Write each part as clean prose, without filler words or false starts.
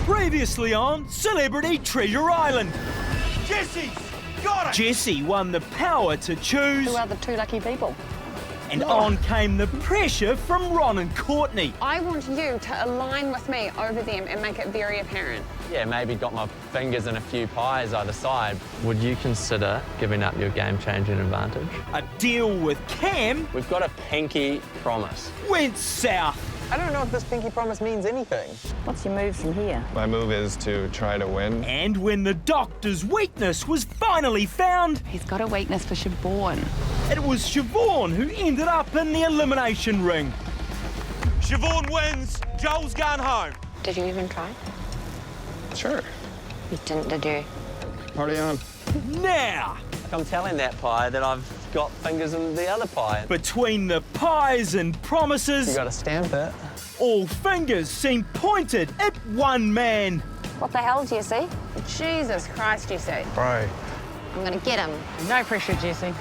Previously on Celebrity Treasure Island. Jesse's got it! Jesse won the power to choose. Who are the two lucky people? And on came the pressure from Ron and Courtney. I want you to align with me over them and make it very apparent. Yeah, maybe got my fingers in a few pies either side. Would you consider giving up your game-changing advantage? A deal with Cam We've got a pinky promise. went south. I don't know if this pinky promise means anything. What's your move from here? My move is to try to win. And when the doctor's weakness was finally found, He's got a weakness for Siobhan. it was Siobhan who ended up in the elimination ring. Siobhan wins. Joel's gone home. Did you even try? Sure. You didn't, did you? Party on. Now, I'm telling that pie that I've got fingers in the other pie. between the pies and You promises, gotta stamp it. all fingers seem pointed at one man. What the hell, Jesse? Jesus Christ, Jesse. Bro. I'm gonna get him. No pressure, Jesse.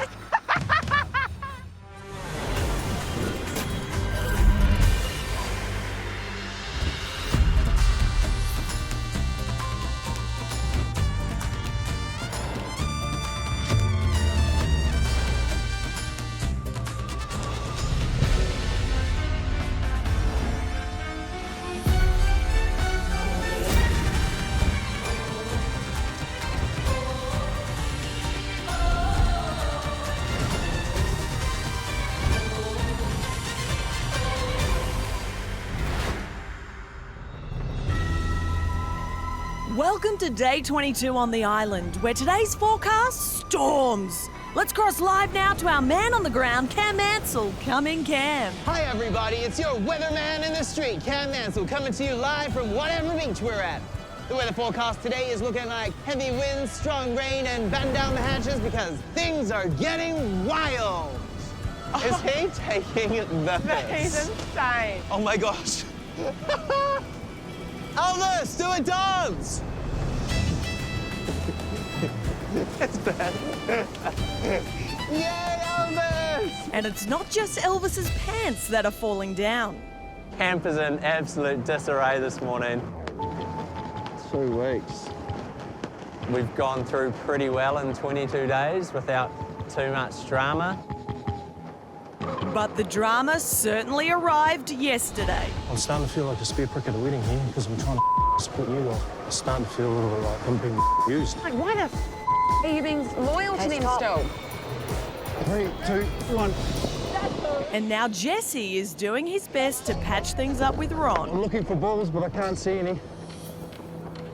Welcome to day 22 on the island, where today's forecast, storms. Let's cross live now to our man on the ground, Cam Mansell. Come in, Cam. Hi, everybody. It's your weatherman in the street, Cam Mansell, coming to you live from whatever beach we're at. The weather forecast today is looking like heavy winds, strong rain, and batten down the hatches because things are getting wild. Is he taking the piss? insane. Oh, my gosh. Elvis, do a dance! It's bad. Yay, Elvis! And it's not just Elvis's pants that are falling down. Camp is in absolute disarray this morning. 2 weeks. We've gone through pretty well in 22 days without too much drama. But the drama certainly arrived yesterday. I'm starting to feel like a spear prick at a wedding here because I'm trying to split you off. I'm starting to feel a little bit like I'm being used. Like, why the are you being loyal to them still? 3, 2, 1. And now Jesse is doing his best to patch things up with Ron. I'm looking for balls, but I can't see any.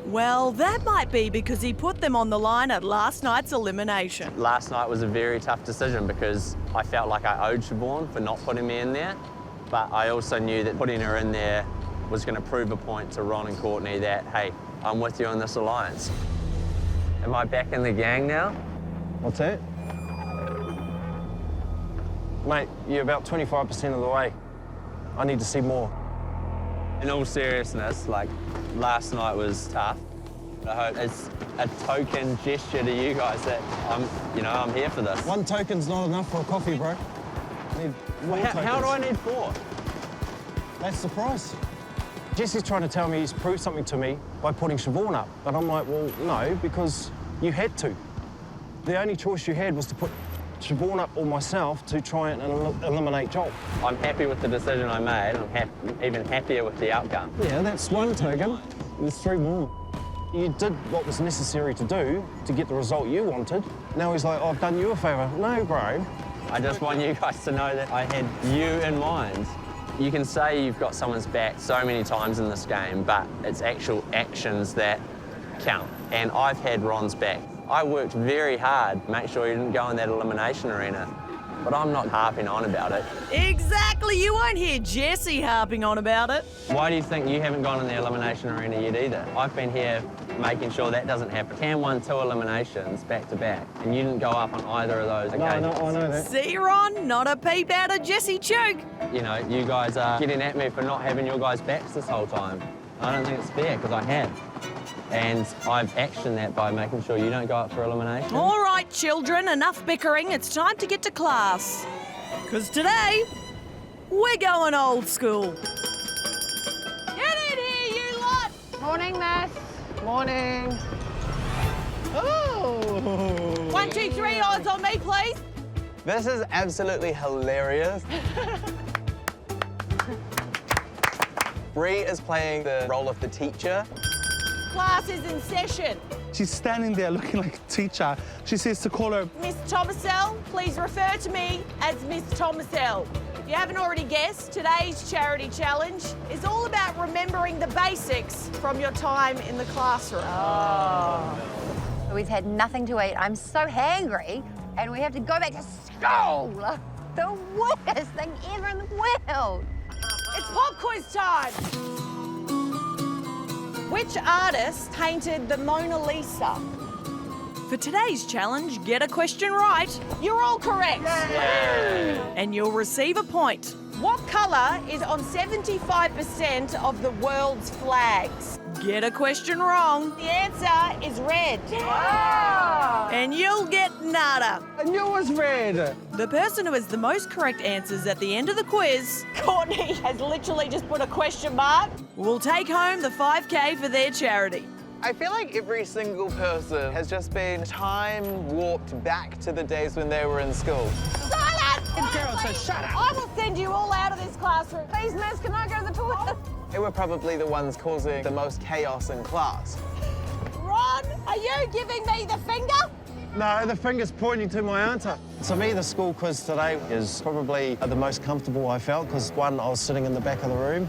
Well, that might be because he put them on the line at last night's elimination. Last night was a very tough decision because I felt like I owed Siobhan for not putting me in there. But I also knew that putting her in there was going to prove a point to Ron and Courtney that, hey, I'm with you in this alliance. Am I back in the gang now? What's that? Mate, you're about 25% of the way. I need to see more. In all seriousness, like, last night was tough. I hope it's a token gesture to you guys that I'm here for this. One token's not enough for a coffee, bro. I need more How do I need 4? That's the price. Jesse's trying to tell me he's proved something to me by putting Siobhan up. But I'm like, well, no, because you had to. The only choice you had was to put Siobhan up or myself to try and eliminate Joel. I'm happy with the decision I made. I'm even happier with the outcome. Yeah, that's one token. There's 3 more. You did what was necessary to do to get the result you wanted. Now he's like, oh, I've done you a favour. No, bro. I just want you guys to know that I had you in mind. You can say you've got someone's back so many times in this game, but it's actual actions that count. And I've had Ron's back. I worked very hard to make sure he didn't go in that elimination arena, but I'm not harping on about it. Exactly, you won't hear Jesse harping on about it. Why do you think you haven't gone in the elimination arena yet either? I've been here making sure that doesn't happen. Cam won 2 eliminations back to back, and you didn't go up on either of those occasions. No, I know that. See, Ron, not a peep out of Jesse Choke. You know, you guys are getting at me for not having your guys' backs this whole time. I don't think it's fair, because I have. And I've actioned that by making sure you don't go up for elimination. All right, children, enough bickering. It's time to get to class. Because today, we're going old school. Get in here, you lot! Morning, Miss. Morning. Oh. 1, 2, 3, odds on me, please. This is absolutely hilarious. Bree is playing the role of the teacher. Class is in session. She's standing there looking like a teacher. She says to call her. Miss Thomasell, please refer to me as Miss Thomasell. If you haven't already guessed, today's charity challenge is all about remembering the basics from your time in the classroom. We've had nothing to eat. I'm so hangry, and we have to go back to school. The worst thing ever in the world. It's pop quiz time. Which artist painted the Mona Lisa? For today's challenge, get a question right. You're all correct. And you'll receive a point. What colour is on 75% of the world's flags? Get a question wrong. The answer is red. And you'll get nada. I knew it was red. The person who has the most correct answers at the end of the quiz, Courtney has literally just put a question mark, will take home the 5K for their charity. I feel like every single person has just been time warped back to the days when they were in school. Silence! Carol says shut up. I will send you all out of this classroom. Please, miss, can I go to the toilet? They were probably the ones causing the most chaos in class. Ron, are you giving me the finger? No, the finger's pointing to my answer. To me, the school quiz today is probably the most comfortable I felt because, one, I was sitting in the back of the room,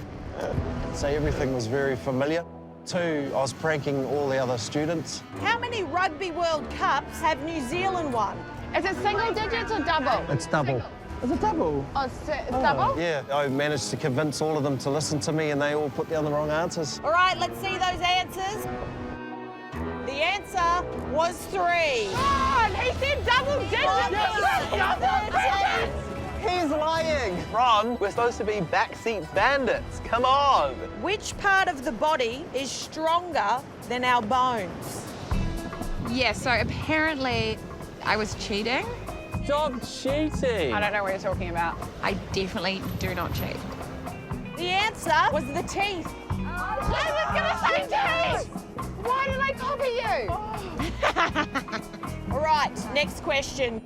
so everything was very familiar. Two, I was pranking all the other students. How many Rugby World Cups have New Zealand won? Is it single digits or double? It's double. Is it double? Oh, it's double? Yeah, I managed to convince all of them to listen to me and they all put down the wrong answers. All right, let's see those answers. The answer was 3. Ron, he said double digits. He's lying! Ron, we're supposed to be backseat bandits. Come on! Which part of the body is stronger than our bones? Yeah, so apparently I was cheating. Stop cheating. I don't know what you're talking about. I definitely do not cheat. The answer was the teeth. I was gonna say teeth! Why did I copy you? All right, next question.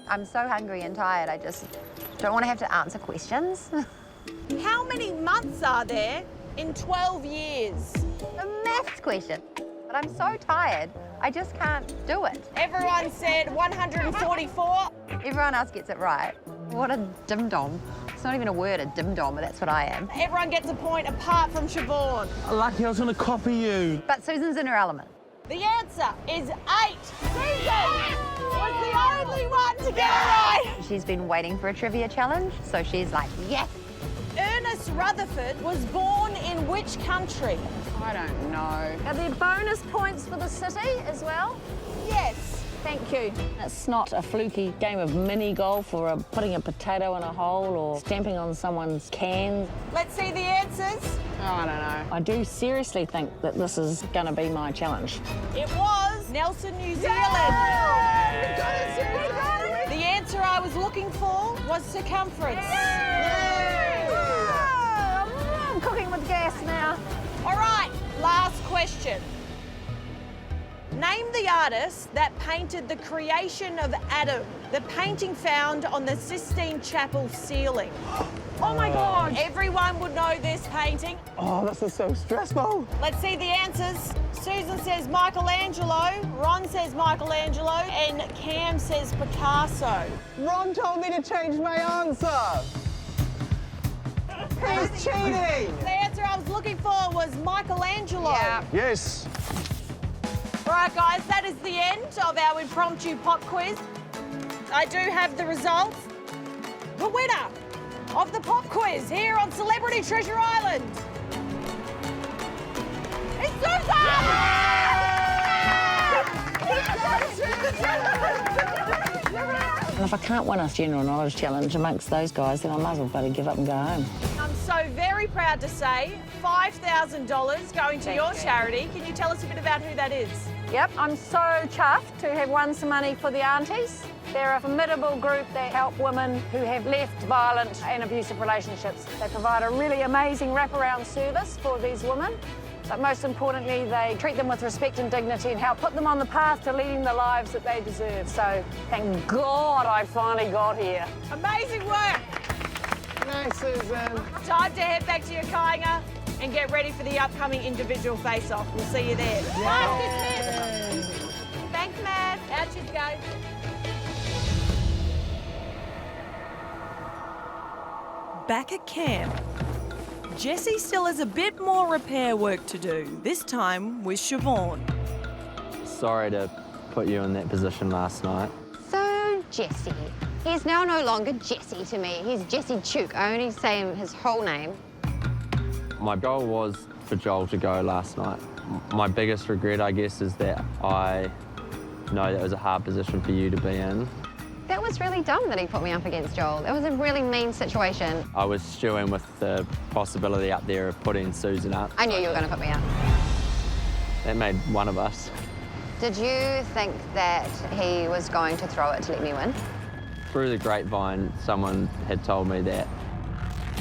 I'm so hungry and tired, I just don't want to have to answer questions. How many months are there in 12 years? A maths question. But I'm so tired, I just can't do it. Everyone said 144. Everyone else gets it right. What a dim-dom. It's not even a word, a dim-dom, but that's what I am. Everyone gets a point apart from Siobhan. Lucky I was going to copy you. But Susan's in her element. The answer is 8. Susan was the only one to get it right. She's been waiting for a trivia challenge, so she's like, yes. Ernest Rutherford was born in which country? I don't know. Are there bonus points for the city as well? Yes. Thank you. It's not a fluky game of mini golf or putting a potato in a hole or stamping on someone's can. Let's see the answers. Oh, I don't know. I do seriously think that this is going to be my challenge. It was Nelson, New Zealand. We got it, we got it. The answer I was looking for was circumference. I'm cooking with gas now. All right, last question. Name the artist that painted the creation of Adam, the painting found on the Sistine Chapel ceiling. Oh my God. Everyone would know this painting. Oh, this is so stressful. Let's see the answers. Susan says Michelangelo, Ron says Michelangelo, and Cam says Picasso. Ron told me to change my answer. He's cheating. The answer I was looking for was Michelangelo. Yeah. Yes. All right, guys, that is the end of our impromptu pop quiz. I do have the results. The winner of the pop quiz here on Celebrity Treasure Island is Susan! And if I can't win a general knowledge challenge amongst those guys, then I might as well bloody give up and go home. I'm so very proud to say $5,000 going to your charity. Can you tell us a bit about who that is? Yep, I'm so chuffed to have won some money for the aunties. They're a formidable group that help women who have left violent and abusive relationships. They provide a really amazing wraparound service for these women. But most importantly, they treat them with respect and dignity and help put them on the path to leading the lives that they deserve. So thank God I finally got here. Amazing work. Nice, Susan. Time to head back to your kainga and get ready for the upcoming individual face-off. We'll see you there. Thanks, Matt. Out you go. Back at camp, Jessie still has a bit more repair work to do, this time with Siobhan. Sorry to put you in that position last night. So, Jesse. He's now no longer Jesse to me. He's Jesse Chook. I only say his whole name. My goal was for Joel to go last night. My biggest regret, I guess, is that I know that was a hard position for you to be in. That was really dumb that he put me up against Joel. That was a really mean situation. I was stewing with the possibility up there of putting Susan up. I knew you were going to put me up. That made one of us. Did you think that he was going to throw it to let me win? Through the grapevine, someone had told me that.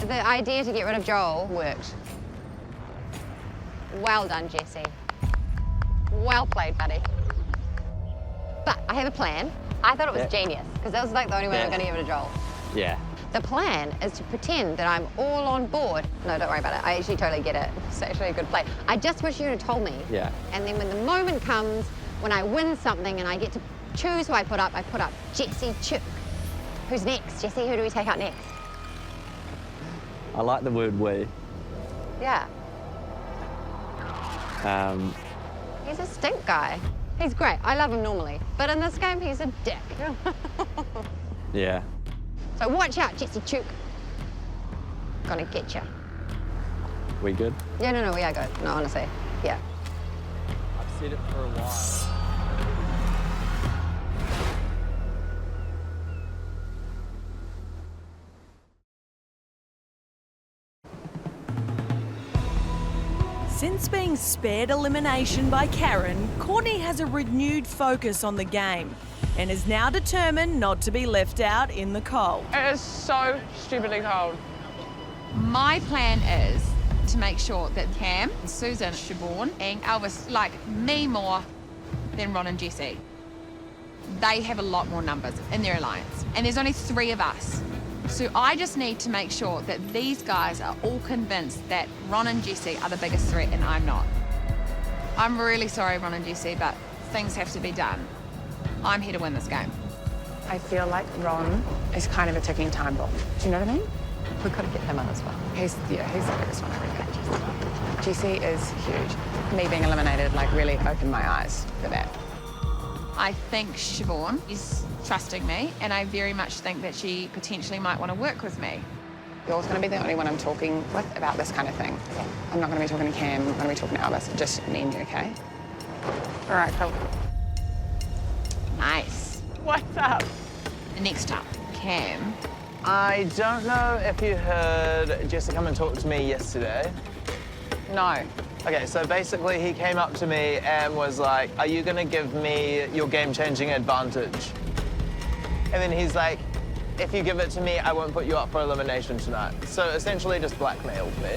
The idea to get rid of Joel worked. Well done, Jesse. Well played, buddy. But I have a plan. I thought it was genius, because that was like the only way we were going to get rid of Joel. Yeah. The plan is to pretend that I'm all on board. No, don't worry about it. I actually totally get it. It's actually a good play. I just wish you had told me. Yeah. And then when the moment comes, when I win something and I get to choose who I put up Jesse Chook. Who's next? Jesse, who do we take out next? I like the word we. Yeah. Um, He's a stink guy. He's great. I love him normally. But in this game, he's a dick. yeah. So watch out, Jesse Chook. Gonna get you. We good? Yeah, no, we are good. No, honestly. Yeah. I've said it for a while. Since being spared elimination by Karen, Courtney has a renewed focus on the game and is now determined not to be left out in the cold. It is so stupidly cold. My plan is to make sure that Cam, Susan, Siobhan and Elvis like me more than Ron and Jessie. They have a lot more numbers in their alliance, and there's only 3 of us. So I just need to make sure that these guys are all convinced that Ron and Jessie are the biggest threat and I'm not. I'm really sorry, Ron and Jessie, but things have to be done. I'm here to win this game. I feel like Ron is kind of a ticking time bomb. Do you know what I mean? We could have get him on as well. He's the biggest one, I reckon. Jessie is huge. Me being eliminated, like, really opened my eyes for that. I think Siobhan is trusting me, and I very much think that she potentially might want to work with me. You're going to be the only one I'm talking with about this kind of thing. I'm not going to be talking to Cam, I'm going to be talking to Elvis. Just me and you, okay? All right, cool. Nice. What's up? Next up, Cam. I don't know if you heard Jesse come and talk to me yesterday. No. Okay, so basically he came up to me and was like, are you gonna give me your game-changing advantage? And then he's like, if you give it to me, I won't put you up for elimination tonight. So essentially just blackmailed me.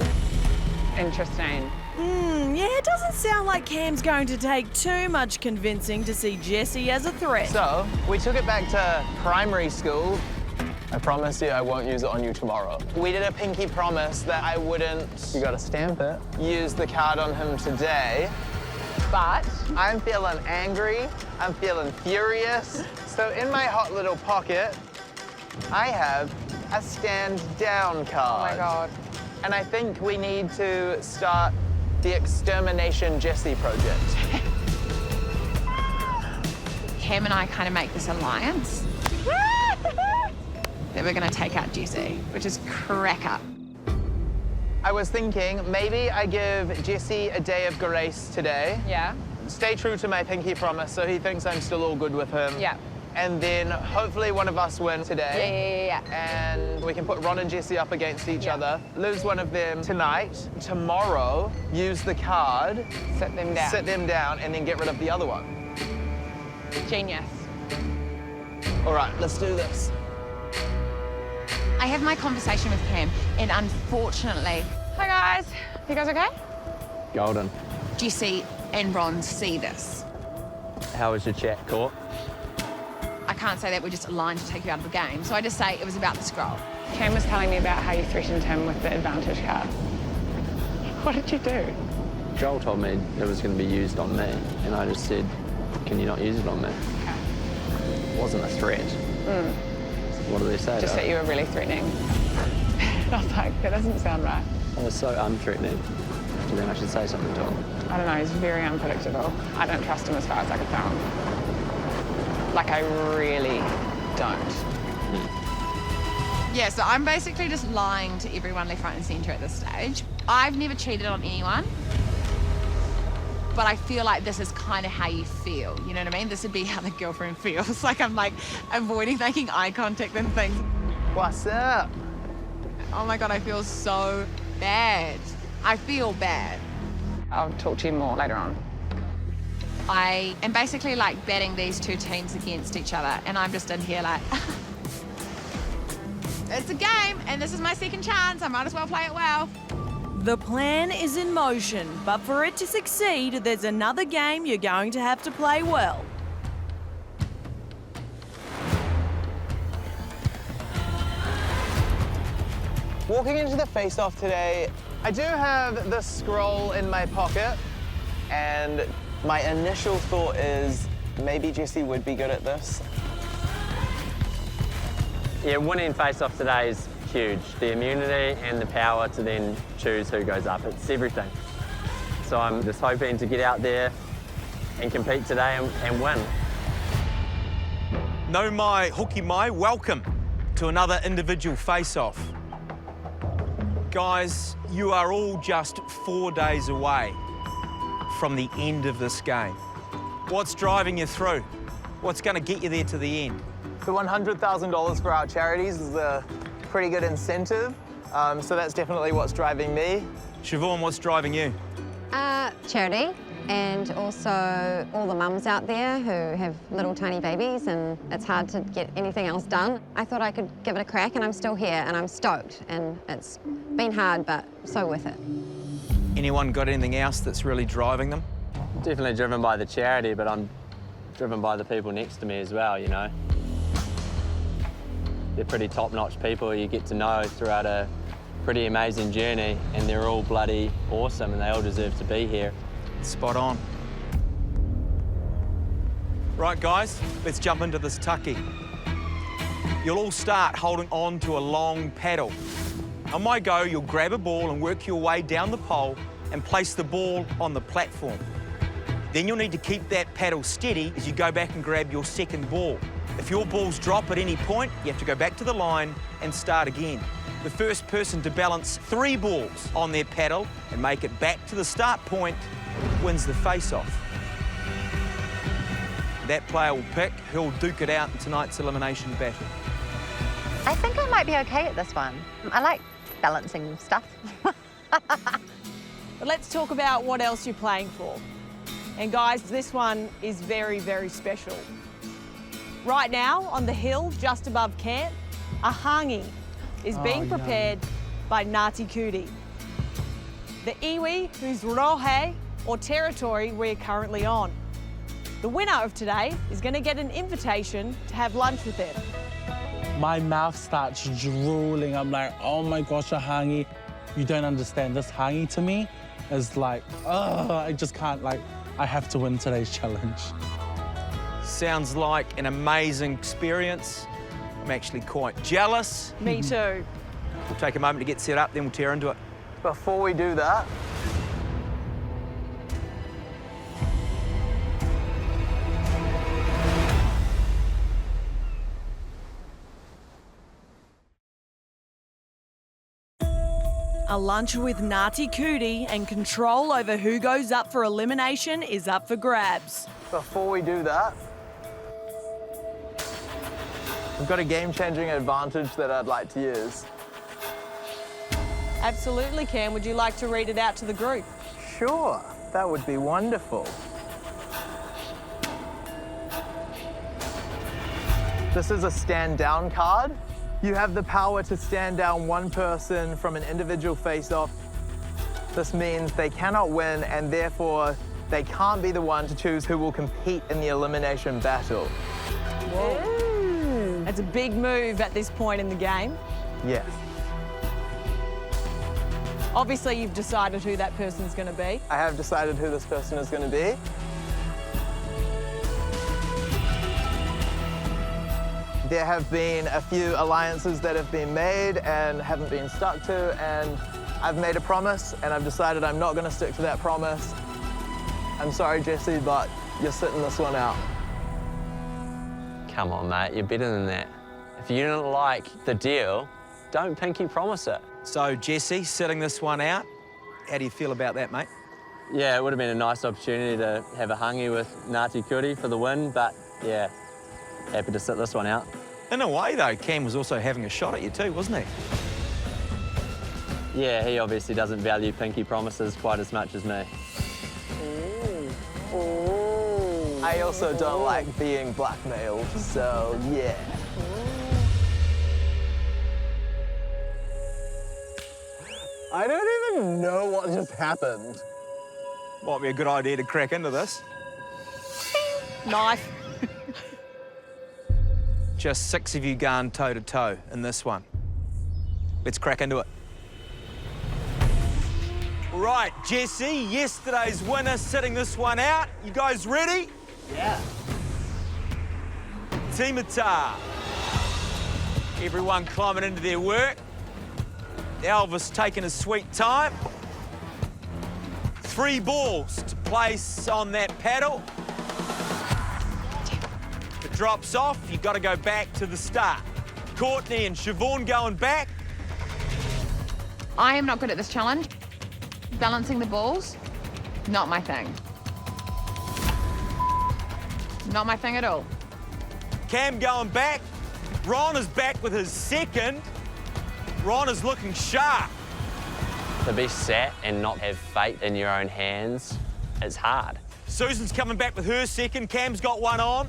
Interesting. Yeah, it doesn't sound like Cam's going to take too much convincing to see Jessie as a threat. So we took it back to primary school. I promise you I won't use it on you tomorrow. We did a pinky promise that I wouldn't, you gotta stamp it, use the card on him today. But I'm feeling angry, I'm feeling furious. So in my hot little pocket, I have a stand down card. Oh my God. And I think we need to start the Extermination Jessie project. Cam and I kind of make this alliance that we're going to take out Jessie, which is crack up. I was thinking maybe I give Jessie a day of grace today. Yeah. Stay true to my pinky promise so he thinks I'm still all good with him. Yeah. And then hopefully one of us win today. Yeah. And we can put Ron and Jessie up against each other. Lose one of them tonight. Tomorrow, use the card. Sit them down. Sit them down and then get rid of the other one. Genius. All right, let's do this. I have my conversation with Cam, and unfortunately... Hi, guys. You guys okay? Golden. Jesse and Ron see this. How was your chat, Court? I can't say that we're just aligned to take you out of the game, so I just say it was about the scroll. Cam was telling me about how you threatened him with the advantage card. What did you do? Joel told me it was going to be used on me, and I just said, can you not use it on me? It wasn't a threat. What do they say? Just that you were really threatening. I was like, that doesn't sound right. I was so unthreatening. Do you think I should say something to him? I don't know, he's very unpredictable. I don't trust him as far as I can tell him. Like, I really don't. Yeah, so I'm basically just lying to everyone left, right and centre at this stage. I've never cheated on anyone, but I feel like this is kind of how you feel, you know what I mean? This would be how the girlfriend feels. Like I'm like avoiding making eye contact and things. What's up? Oh my God, I feel so bad. I feel bad. I'll talk to you more later on. I am basically like betting these two teams against each other, and I'm just in here like, it's a game, and this is my second chance. I might as well play it well. The plan is in motion, but for it to succeed, there's another game you're going to have to play well. Walking into the face-off today, I do have the scroll in my pocket, and my initial thought is maybe Jesse would be good at this. Yeah, winning face-off today is huge. The immunity and the power to then choose who goes up. It's everything. So I'm just hoping to get out there and compete today and win. No mai, hoki mai, welcome to another individual face-off. Guys, you are all just 4 days away from the end of this game. What's driving you through? What's going to get you there to the end? The $100,000 for our charities is a pretty good incentive, so that's definitely what's driving me. Siobhan, what's driving you? Charity, and also all the mums out there who have little tiny babies and it's hard to get anything else done. I thought I could give it a crack, and I'm still here and I'm stoked, and it's been hard but so worth it. Anyone got anything else that's really driving them? Definitely driven by the charity, but I'm driven by the people next to me as well, you know. They're pretty top-notch people you get to know throughout a pretty amazing journey, and they're all bloody awesome, and they all deserve to be here. Spot on. Right, guys, let's jump into this taki. You'll all start holding on to a long paddle. On my go, you'll grab a ball and work your way down the pole and place the ball on the platform. Then you'll need to keep that paddle steady as you go back and grab your second ball. If your balls drop at any point, you have to go back to the line and start again. The first person to balance 3 balls on their paddle and make it back to the start point wins the face-off. That player will pick who'll duke it out in tonight's elimination battle. I think I might be okay at this one. I like balancing stuff. But let's talk about what else you're playing for. And guys, this one is very, very special. Right now, on the hill just above camp, a hangi is being prepared by Ngāti Kuri, the iwi whose rohe or territory we're currently on. The winner of today is going to get an invitation to have lunch with them. My mouth starts drooling. I'm like, oh my gosh, a hangi. You don't understand. This hangi to me is like, I just can't, like, I have to win today's challenge. Sounds like an amazing experience. I'm actually quite jealous. Me too. We'll take a moment to get set up, then we'll tear into it. Before we do that, A lunch with Ngāti Kuri and control over who goes up for elimination is up for grabs. Before we do that, I've got a game-changing advantage that I'd like to use. Absolutely, Cam. Would you like to read it out to the group? Sure, that would be wonderful. This is a stand-down card. You have the power to stand down one person from an individual face-off This means they cannot win, and therefore they can't be the one to choose who will compete in the elimination battle. Whoa. That's a big move at this point in the game. Yes. Obviously, you've decided who that person's going to be. I have decided who this person is going to be. There have been a few alliances that have been made and haven't been stuck to, and I've made a promise, and I've decided I'm not going to stick to that promise. I'm sorry, Jesse, but you're sitting this one out. Come on, mate, you're better than that. If you didn't like the deal, don't pinky promise it. So, Jesse, sitting this one out, how do you feel about that, mate? Yeah, it would have been a nice opportunity to have a hangi with Ngāti Kuri for the win, but yeah, happy to sit this one out. In a way, though, Cam was also having a shot at you too, wasn't he? Yeah, he obviously doesn't value pinky promises quite as much as me. I also don't like being blackmailed, so yeah. I don't even know what just happened. Might be a good idea to crack into this. Knife. Just 6 of you going toe-to-toe in this one. Let's crack into it. Right, Jesse, yesterday's winner sitting this one out. You guys ready? Yeah. Timata. Everyone climbing into their work. Elvis taking his sweet time. 3 balls to place on that paddle. If it drops off, you've got to go back to the start. Courtney and Siobhan going back. I am not good at this challenge. Balancing the balls, not my thing. Not my thing at all. Cam going back. Ron is back with his second. Ron is looking sharp. To be sat and not have fate in your own hands, it's hard. Susan's coming back with her second. Cam's got one on.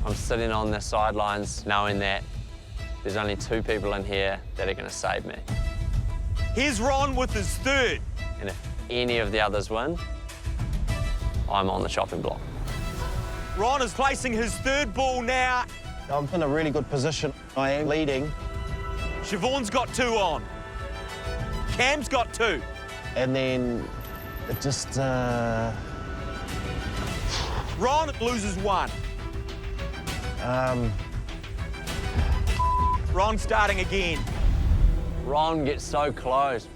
I'm sitting on the sidelines knowing that there's only 2 people in here that are going to save me. Here's Ron with his third. And if any of the others win, I'm on the chopping block. Ron is placing his third ball now. I'm in a really good position. I am leading. Siobhan's got 2 on. Cam's got 2. And then it just, Ron loses 1. Ron starting again. Ron gets so close.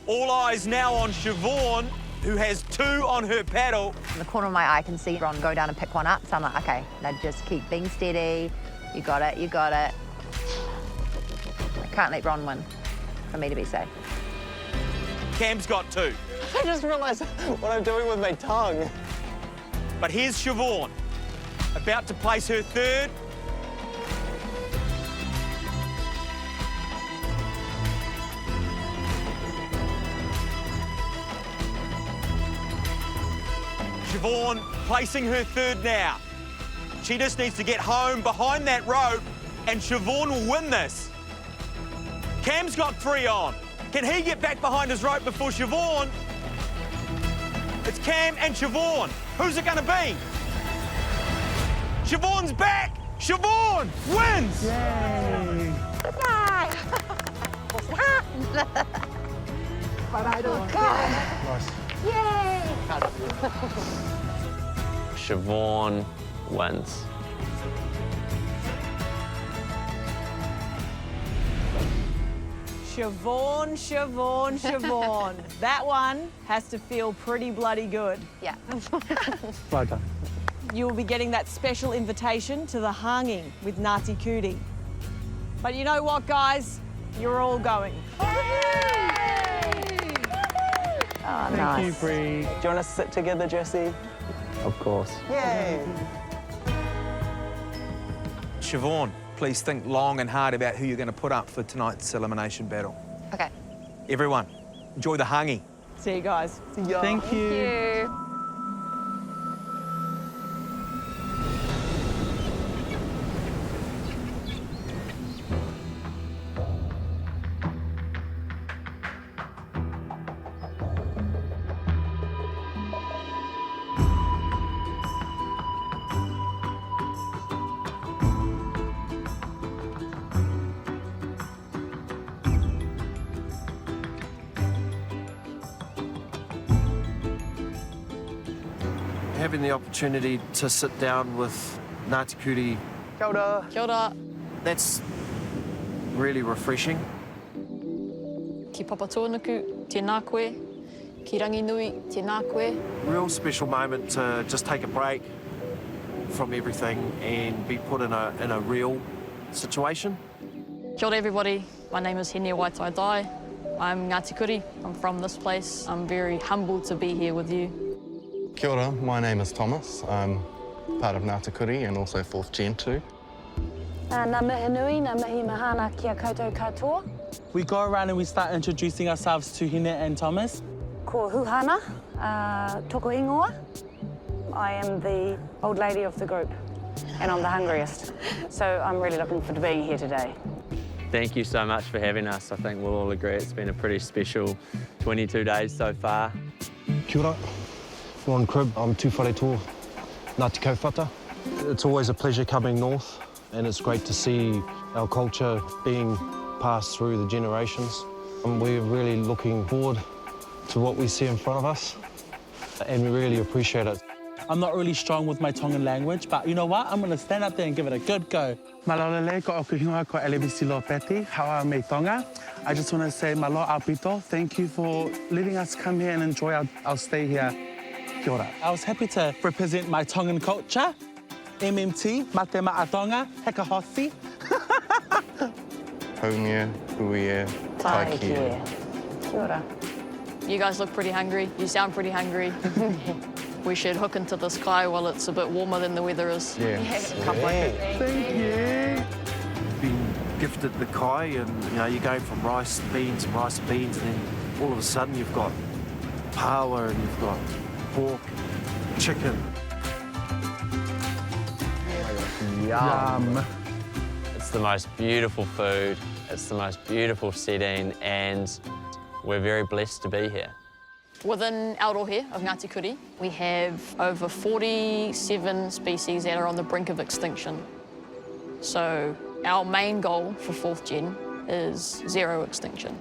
All eyes now on Siobhan, who has 2 on her paddle. In the corner of my eye, I can see Ron go down and pick one up. So I'm like, okay, now just keep being steady. You got it, you got it. I can't let Ron win for me to be safe. Cam's got 2. I just realised what I'm doing with my tongue. But here's Siobhan, about to place her third. Siobhan placing her third now. She just needs to get home behind that rope, and Siobhan will win this. Cam's got 3 on. Can he get back behind his rope before Siobhan? It's Cam and Siobhan. Who's it going to be? Siobhan's back. Siobhan wins. Yay. But I don't care. nice. Yay! Siobhan wins. Siobhan, Siobhan, Siobhan. That one has to feel pretty bloody good. Yeah. Well done. You will be getting that special invitation to the hanging with Ngāti Kuri. But you know what, guys? You're all going. Oh, Thank you, Bree. Do you want to sit together, Jesse? Of course. Yay! Siobhan, please think long and hard about who you're going to put up for tonight's elimination battle. Okay. Everyone, enjoy the hangi. See you guys. See ya. Thank you. Having the opportunity to sit down with Ngāti Kuri, Kia ora. Kia ora. that's really refreshing. Ki papatōnuku, tēnā koe. Ki ranginui, tēnā koe. Real special moment to just take a break from everything and be put in a real situation. Kia ora everybody, my name is Hene Waitaidai. I'm Ngāti Kuri, I'm from this place. I'm very humbled to be here with you. Kia ora, my name is Thomas. I'm part of Ngāti Kuri and also 4th Gen too. Nā mihi nui, nā mihi mahana kia koutou katoa. We go around and we start introducing ourselves to Hine and Thomas. Ko Huhana, toko ingoa. I am the old lady of the group and I'm the hungriest. So I'm really looking forward to being here today. Thank you so much for having us. I think we'll all agree it's been a pretty special 22 days so far. Kia ora, Ron Crib, I'm Tū Whare Tō, Ngāti Kauwhata. It's always a pleasure coming north and it's great to see our culture being passed through the generations. And we're really looking forward to what we see in front of us and we really appreciate it. I'm not really strong with my Tongan language, but you know what? I'm going to stand up there and give it a good go. Malolele ko okuhinga ko LBC Lopeti, hawa me Tonga. I just want to say malo apito, thank you for letting us come here and enjoy our stay here. Kia ora. I was happy to represent my Tongan culture. MMT, mate ma'atonga, heka hosi. Haungia, huia, tai kia. Kia ora. You guys look pretty hungry, you sound pretty hungry. We should hook into this kai while it's a bit warmer than the weather is. Yeah. Thank you. Been gifted the kai and you're going from rice to beans and rice to beans and then all of a sudden you've got paua and you've got pork, chicken. Yum. It's the most beautiful food, it's the most beautiful setting and we're very blessed to be here. Within our rohe of Ngāti Kuri, we have over 47 species that are on the brink of extinction. So our main goal for 4th Gen is zero extinction.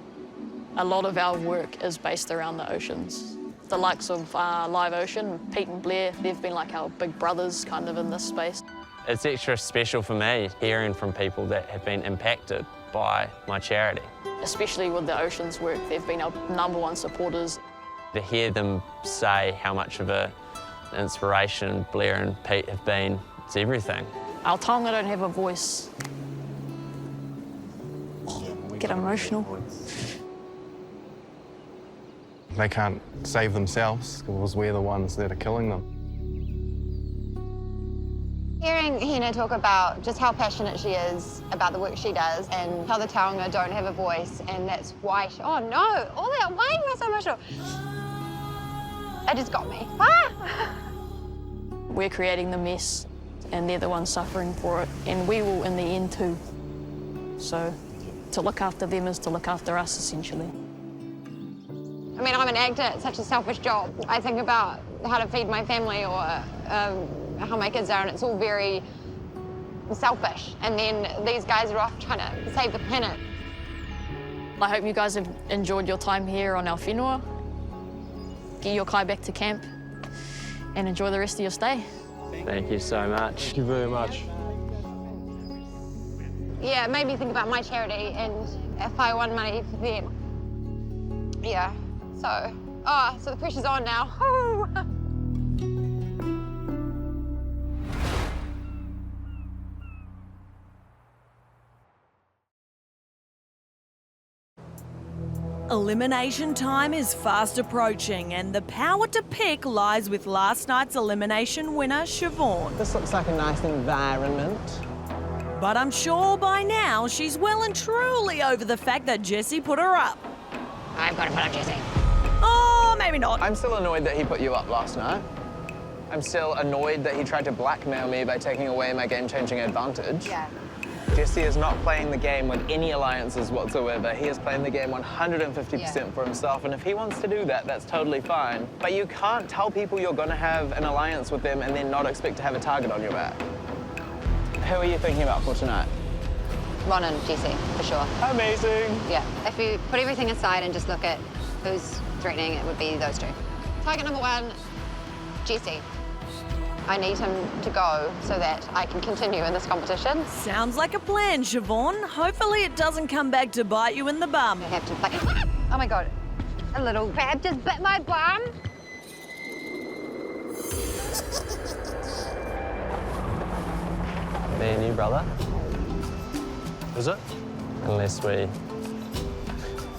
A lot of our work is based around the oceans. The likes of Live Ocean, Pete and Blair, they've been like our big brothers kind of in this space. It's extra special for me hearing from people that have been impacted by my charity. Especially with the oceans work, they've been our #1 supporters. To hear them say how much of an inspiration Blair and Pete have been, it's everything. Our taonga don't have a voice. Get emotional. They can't save themselves because we're the ones that are killing them. Hearing Hina talk about just how passionate she is about the work she does and how the taonga don't have a voice and that's why she, oh no, all that, why am I so emotional? It just got me. Ah! We're creating the mess and they're the ones suffering for it and we will in the end too. So to look after them is to look after us essentially. I mean, I'm an actor, it's such a selfish job. I think about how to feed my family or how my kids are and it's all very selfish. And then these guys are off trying to save the planet. I hope you guys have enjoyed your time here on our whenua. Get your kai back to camp and enjoy the rest of your stay. Thank you so much. Thank you very much. Yeah, it made me think about my charity and if I won money for them. Yeah, so the pressure's on now. Woo! Elimination time is fast approaching and the power to pick lies with last night's elimination winner, Siobhan. This looks like a nice environment. But I'm sure by now she's well and truly over the fact that Jesse put her up. I've got to put up Jesse. Oh, maybe not. I'm still annoyed that he put you up last night. I'm still annoyed that he tried to blackmail me by taking away my game-changing advantage. Yeah. Jesse is not playing the game with any alliances whatsoever. He is playing the game 150% for himself, and if he wants to do that, that's totally fine. But you can't tell people you're going to have an alliance with them and then not expect to have a target on your back. Who are you thinking about for tonight? Ron and Jesse, for sure. Amazing. Yeah, if you put everything aside and just look at who's threatening, it would be those two. Target number 1, Jesse. I need him to go so that I can continue in this competition. Sounds like a plan, Siobhan. Hopefully it doesn't come back to bite you in the bum. I have to play. Oh my God, a little crab just bit my bum. Me and you, brother. Is it? Unless we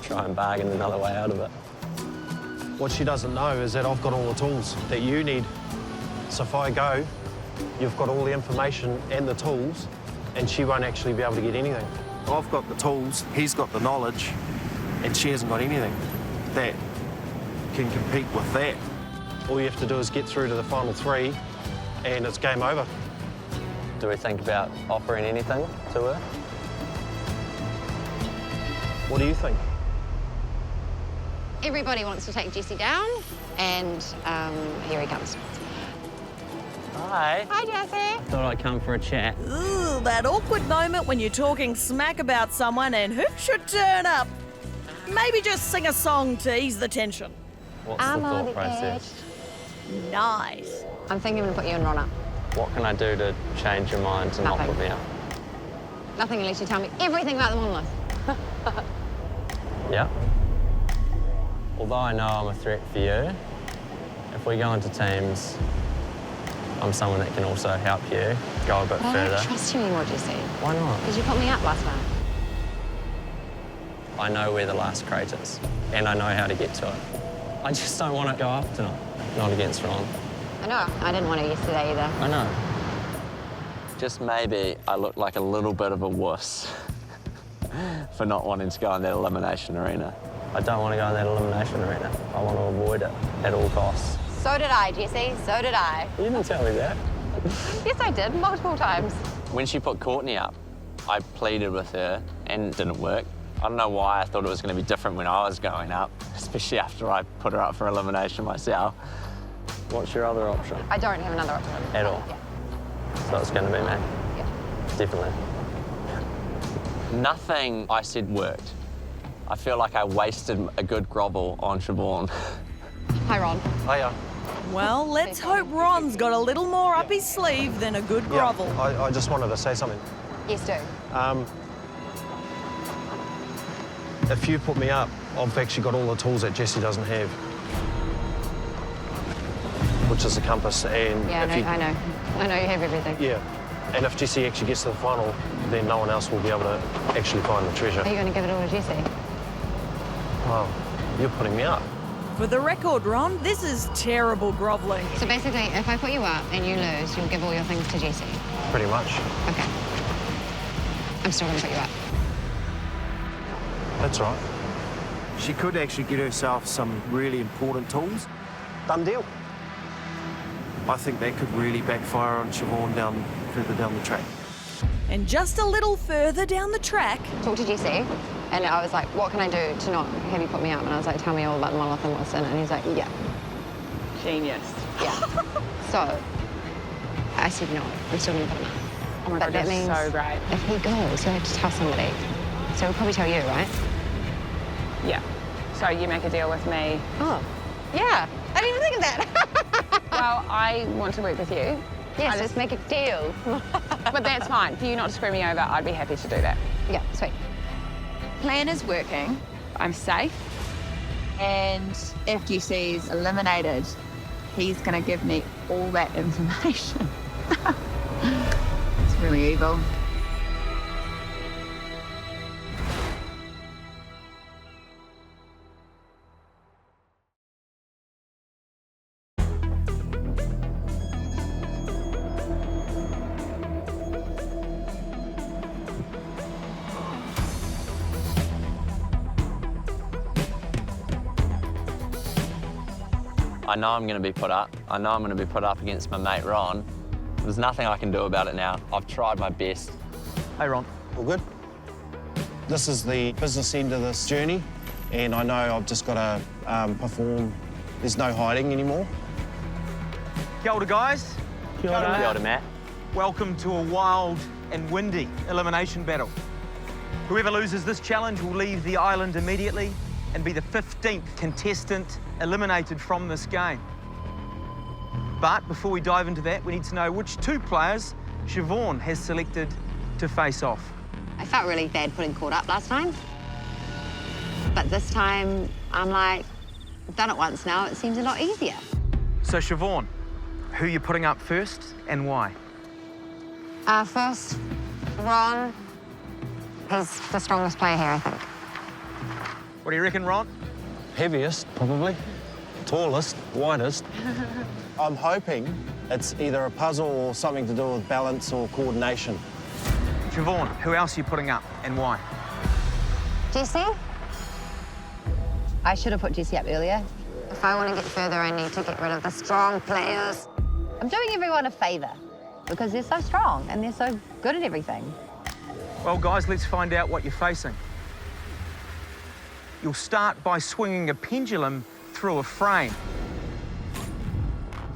try and bargain another way out of it. What she doesn't know is that I've got all the tools that you need. So if I go, you've got all the information and the tools, and she won't actually be able to get anything. I've got the tools, he's got the knowledge, and she hasn't got anything that can compete with that. All you have to do is get through to the final 3, and it's game over. Do we think about offering anything to her? What do you think? Everybody wants to take Jessie down, and here he comes. Hi. Hi, Jessie. Thought I'd come for a chat. Ooh, that awkward moment when you're talking smack about someone and who should turn up. Maybe just sing a song to ease the tension. What's the thought process? Nice. I'm thinking to put you and Ron up. What can I do to change your mind to not put me up? Nothing unless you tell me everything about the monolith. Yeah. Although I know I'm a threat for you, if we go into teams, I'm someone that can also help you go a bit But I further. don't trust you anymore, Jessie. Why not? Because you put me up last time. I know where the last crate is, and I know how to get to it. I just don't want to go up tonight. Not against Ron. I know. I didn't want to yesterday either. I know. Just maybe I look like a little bit of a wuss for not wanting to go in that elimination arena. I don't want to go in that elimination arena. I want to avoid it at all costs. So did I, Jessie. So did I. You didn't tell me that. Yes, I did. Multiple times. When she put Courtney up, I pleaded with her and it didn't work. I don't know why I thought it was going to be different when I was going up, especially after I put her up for elimination myself. What's your other option? I don't have another option. At all? Yeah. So it's going to be me? Yeah. Definitely. Nothing I said worked. I feel like I wasted a good grovel on Siobhan. Hi, Ron. Hiya. Well, let's hope Ron's got a little more up his sleeve than a good grovel. Yeah, I just wanted to say something. Yes, do. If you put me up, I've actually got all the tools that Jessie doesn't have. Which is the compass and... Yeah, I know. I know you have everything. Yeah. And if Jessie actually gets to the final, then no one else will be able to actually find the treasure. Are you going to give it all to Jessie? Well, you're putting me up. For the record, Ron, this is terrible grovelling. So basically, if I put you up and you lose, you'll give all your things to Jessie? Pretty much. Okay. I'm still going to put you up. That's right. She could actually get herself some really important tools. Done deal. I think that could really backfire on Siobhan further down the track. And just a little further down the track... Talk to Jessie, and I was like, what can I do to not have you put me up? And I was like, tell me all about the monolith and what's in it. And he's like, yeah. Genius. Yeah. So, I said no. I'm still going to put him up. Oh my God, that means so great. if he goes, he'll have to tell somebody. So he'll probably tell you, right? Yeah. So you make a deal with me. Oh, yeah. I didn't even think of that. Well, I want to work with you. Yes, let's make a deal. But that's fine. For you not to screw me over, I'd be happy to do that. Yeah, sweet. Plan is working. I'm safe. And if Jessie's eliminated, he's going to give me all that information. It's really evil. I know I'm going to be put up. I know I'm going to be put up against my mate Ron. There's nothing I can do about it now. I've tried my best. Hey, Ron. All good? This is the business end of this journey, and I know I've just got to perform. There's no hiding anymore. Kia ora, guys. Kia ora. Kia ora, Matt. Welcome to a wild and windy elimination battle. Whoever loses this challenge will leave the island immediately and be the 15th contestant eliminated from this game. But before we dive into that, we need to know which two players Siobhan has selected to face off. I felt really bad putting Court up last time. But this time, I'm like, I've done it once now, it seems a lot easier. So Siobhan, who are you putting up first and why? First, Ron. He's the strongest player here, I think. What do you reckon, Ron? Heaviest, probably. Tallest, widest. I'm hoping it's either a puzzle or something to do with balance or coordination. Siobhan, who else are you putting up and why? Jessie? I should have put Jessie up earlier. If I want to get further, I need to get rid of the strong players. I'm doing everyone a favour because they're so strong and they're so good at everything. Well, guys, let's find out what you're facing. You'll start by swinging a pendulum through a frame.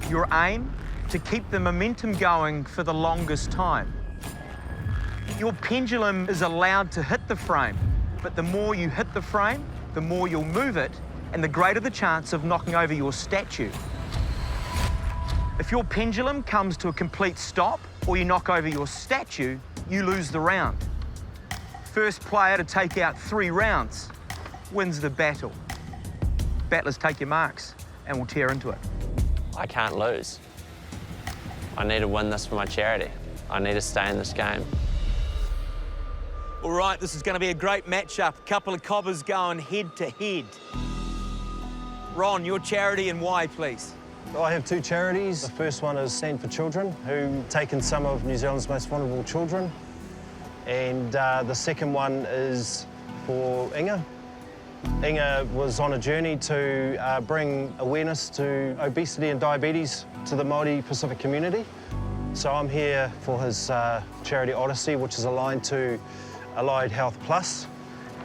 Your aim, to keep the momentum going for the longest time. Your pendulum is allowed to hit the frame, but the more you hit the frame, the more you'll move it, and the greater the chance of knocking over your statue. If your pendulum comes to a complete stop, or you knock over your statue, you lose the round. First player to take out 3 rounds wins the battle. Battlers, take your marks, and we'll tear into it. I can't lose. I need to win this for my charity. I need to stay in this game. All right, this is going to be a great matchup. A couple of cobbers going head to head. Ron, your charity and why, please? I have 2 charities. The first one is Stand for Children, who've taken some of New Zealand's most vulnerable children. And the second one is for Inga. Inga was on a journey to bring awareness to obesity and diabetes to the Māori Pacific community. So I'm here for his charity Odyssey, which is aligned to Allied Health Plus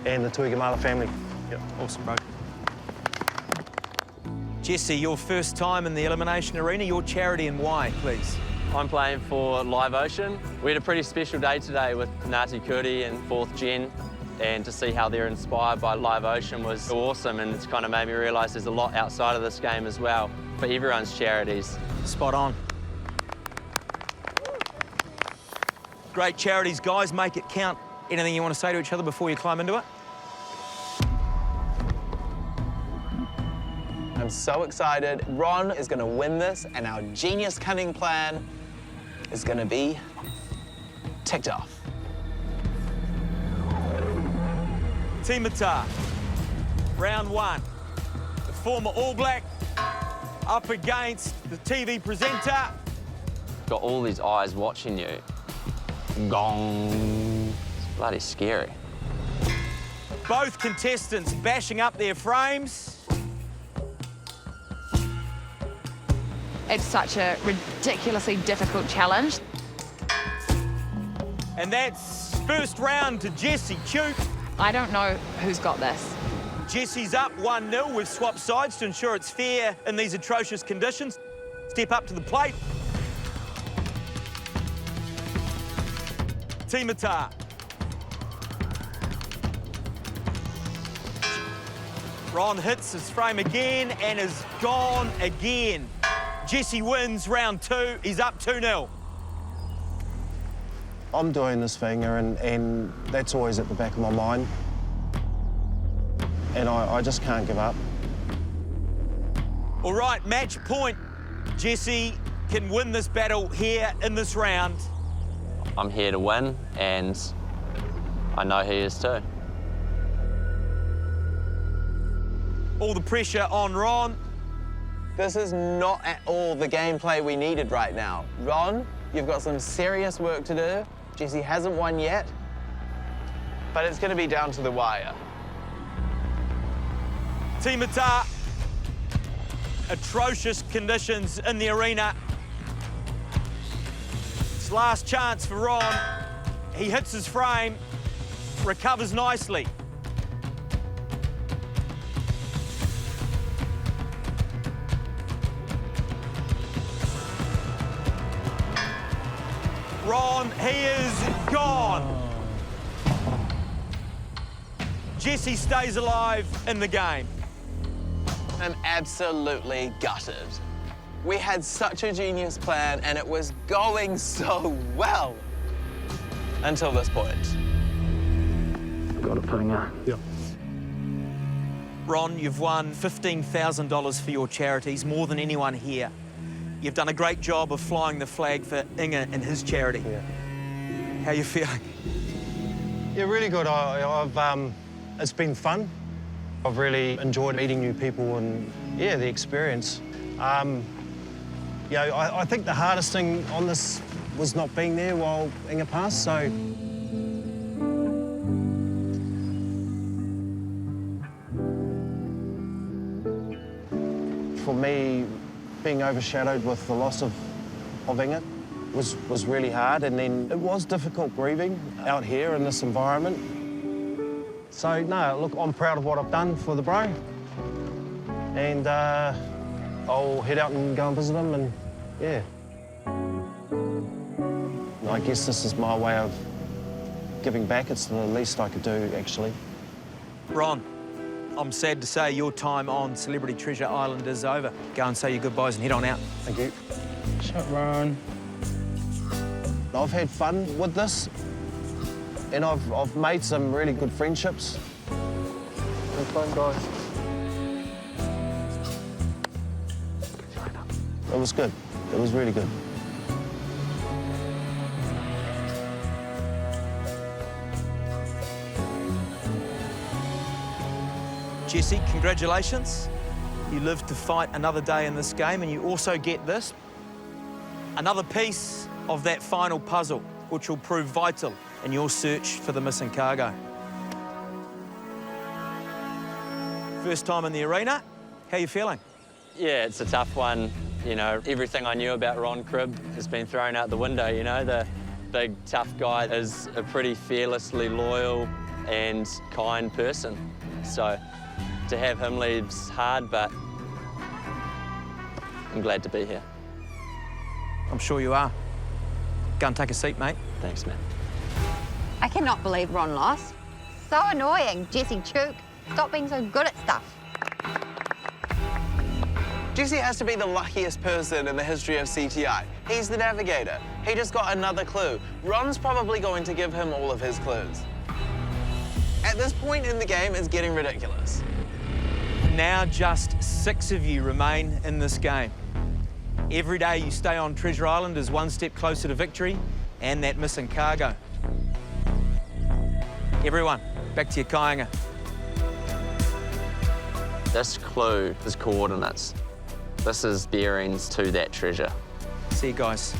and the Tuigamala family. Yep, awesome, bro. Jesse, your first time in the Elimination Arena, your charity and why, please? I'm playing for Live Ocean. We had a pretty special day today with Ngāti Kuri and 4th Gen, and to see how they're inspired by Live Ocean was awesome, and it's kind of made me realise there's a lot outside of this game as well for everyone's charities. Spot on. Great charities, guys. Make it count. Anything you want to say to each other before you climb into it? I'm so excited. Ron is going to win this, and our genius cunning plan is going to be ticked off. Timata, round 1. The former All Black up against the TV presenter. Got all these eyes watching you. Gong. It's bloody scary. Both contestants bashing up their frames. It's such a ridiculously difficult challenge. And that's first round to Jessie Cute. I don't know who's got this. Jessie's up 1-0. We've swapped sides to ensure it's fair in these atrocious conditions. Step up to the plate. Timata. Ron hits his frame again and is gone again. Jessie wins round 2. He's up 2-0. I'm doing this thing, and that's always at the back of my mind. And I just can't give up. All right, match point. Jessie can win this battle here in this round. I'm here to win, and I know he is too. All the pressure on Ron. This is not at all the gameplay we needed right now. Ron, you've got some serious work to do. Jessie hasn't won yet, but it's going to be down to the wire. Timata. Atrocious conditions in the arena. It's last chance for Ron. He hits his frame, recovers nicely. Ron, he is gone. Jessie stays alive in the game. I'm absolutely gutted. We had such a genius plan and it was going so well. Until this point. Got a pinger. Yep. Ron, you've won $15,000 for your charities, more than anyone here. You've done a great job of flying the flag for Inga and his charity. Yeah. How are you feeling? Yeah, really good. It's been fun. I've really enjoyed meeting new people and, yeah, the experience. Yeah, I think the hardest thing on this was not being there while Inga passed, so... For me, being overshadowed with the loss of Inga was really hard, and then it was difficult grieving out here in this environment. So, no, look, I'm proud of what I've done for the bro, and I'll head out and go and visit him, and, yeah. I guess this is my way of giving back. It's the least I could do, actually. Ron, I'm sad to say your time on Celebrity Treasure Island is over. Go and say your goodbyes and head on out. Thank you. Shut, Ron. I've had fun with this, and I've made some really good friendships. Have fun, guys. It was good. It was really good. Jesse, congratulations. You lived to fight another day in this game, and you also get this. Another piece of that final puzzle, which will prove vital in your search for the missing cargo. First time in the arena, how are you feeling? Yeah, it's a tough one. You know, everything I knew about Ron Cribb has been thrown out the window, you know. The big, tough guy is a pretty fearlessly loyal and kind person. So to have him leave's hard, but I'm glad to be here. I'm sure you are. Go and take a seat, mate. Thanks, man. I cannot believe Ron lost. So annoying, Jesse Chook. Stop being so good at stuff. Jesse has to be the luckiest person in the history of CTI. He's the navigator. He just got another clue. Ron's probably going to give him all of his clues. At this point in the game, it's getting ridiculous. Now just 6 of you remain in this game. Every day you stay on Treasure Island is one step closer to victory and that missing cargo. Everyone, back to your kāinga. This clue is coordinates. This is bearings to that treasure. See you guys.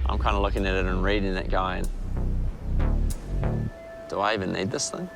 I'm kind of looking at it and reading it going, do I even need this thing?